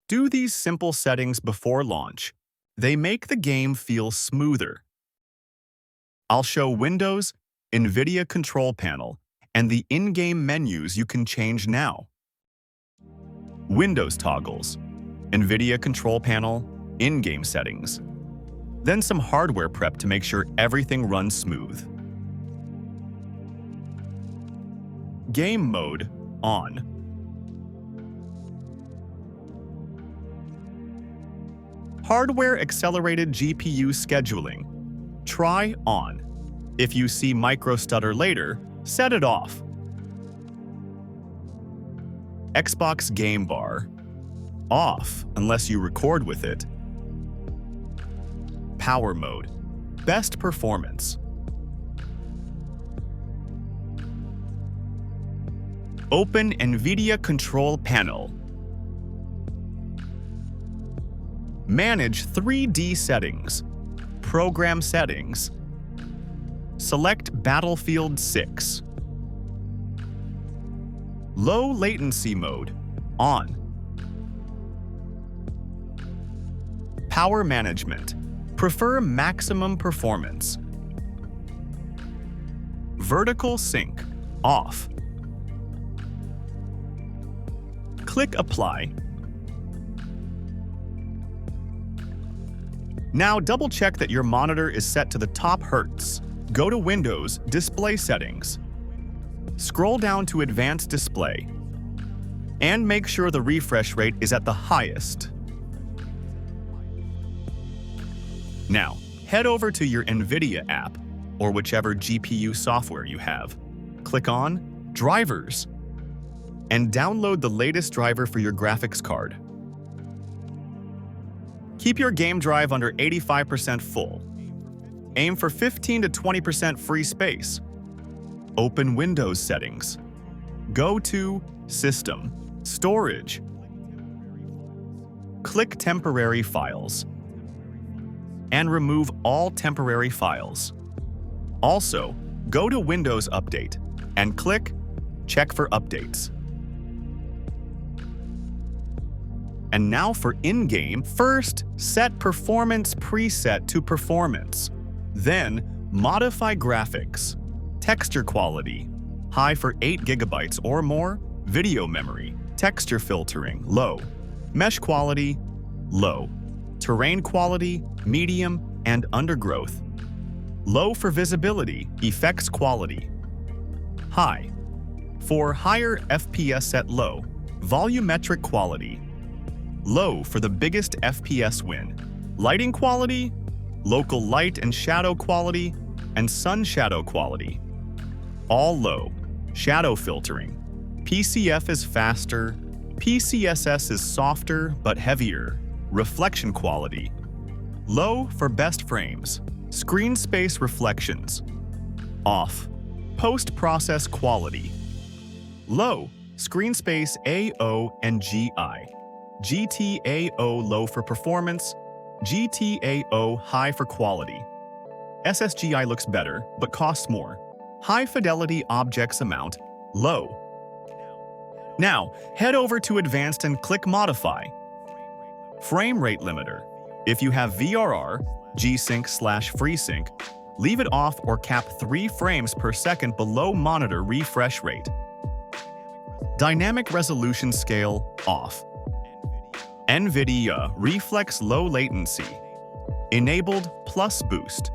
Do these simple settings before launch. They make the game feel smoother. I'll show Windows, NVIDIA Control Panel, and the in-game menus you can change now. Windows toggles, NVIDIA Control Panel, in-game settings. Then some hardware prep to make sure everything runs smooth. Game mode on. Hardware accelerated GPU scheduling. Try on. If you see micro stutter later, set it off. Xbox game bar. Off unless you record with it. Power mode. Best performance. Open NVIDIA Control Panel. Manage 3D settings. Program settings. Select Battlefield 6. Low latency mode on. Power management. Prefer maximum performance. Vertical sync off. Click Apply. Now double-check that your monitor is set to the top hertz. Go to Windows, Display Settings. Scroll down to Advanced Display. And make sure the refresh rate is at the highest. Now, head over to your NVIDIA app, or whichever GPU software you have. Click on Drivers, and download the latest driver for your graphics card. Keep your game drive under 85% full. Aim for 15 to 20% free space. Open Windows settings. Go to System, Storage. Click Temporary Files. And remove all temporary files. Also, go to Windows Update and click Check for Updates. And now for in-game, first, set Performance preset to Performance. Then, modify graphics, texture quality, high for 8 GB or more, video memory, texture filtering, low, mesh quality, low, terrain quality, medium, and undergrowth. Low for visibility, effects quality. High. For higher FPS set low, volumetric quality. Low for the biggest FPS win. Lighting quality, local light and shadow quality, and sun shadow quality. All low. Shadow filtering. PCF is faster. PCSS is softer but heavier. Reflection quality. Low for best frames. Screen space reflections. Off. Post-process quality. Low. Screen space AO and GI. GTAO low for performance. GTAO high for quality. SSGI looks better, but costs more. High fidelity objects amount, low. Now, head over to Advanced and click Modify. Frame rate limiter. If you have VRR, G-Sync/FreeSync, leave it off or cap 3 frames per second below monitor refresh rate. Dynamic resolution scale off. NVIDIA Reflex Low Latency. Enabled plus boost.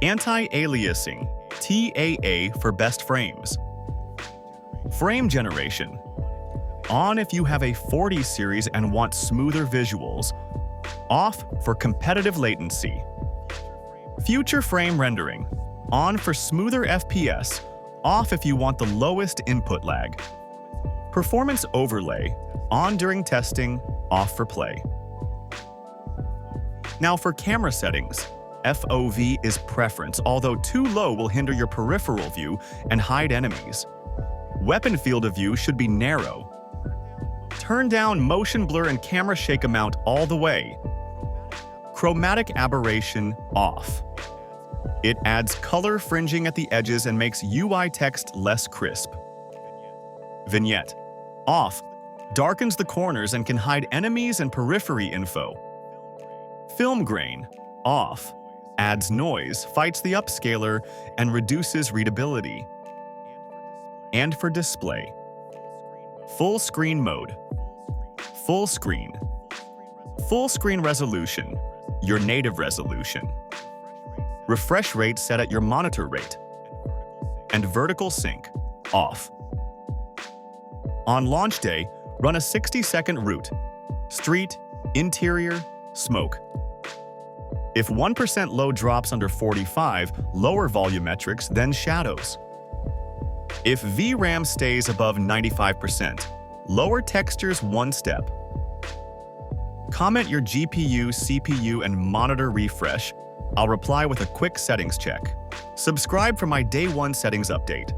Anti-aliasing, TAA for best frames. Frame generation. On if you have a 40 series and want smoother visuals. Off for competitive latency. Future frame rendering. On for smoother FPS. Off if you want the lowest input lag. Performance overlay. On during testing, off for play. Now for camera settings, FOV is preference, although too low will hinder your peripheral view and hide enemies. Weapon field of view should be narrow. Turn down motion blur and camera shake amount all the way. Chromatic aberration off. It adds color fringing at the edges and makes UI text less crisp. Vignette off. darkens the corners and can hide enemies and periphery info. Film grain, off, adds noise, fights the upscaler, and reduces readability. And for display, full screen mode, full screen resolution, your native resolution. Refresh rate set at your monitor rate. And vertical sync, off. On launch day, run a 60-second route. Street, interior, smoke. If 1% load drops under 45, lower volumetrics, then shadows. If VRAM stays above 95%, lower textures one step. Comment your GPU, CPU, and monitor refresh. I'll reply with a quick settings check. Subscribe for my Day 1 settings update.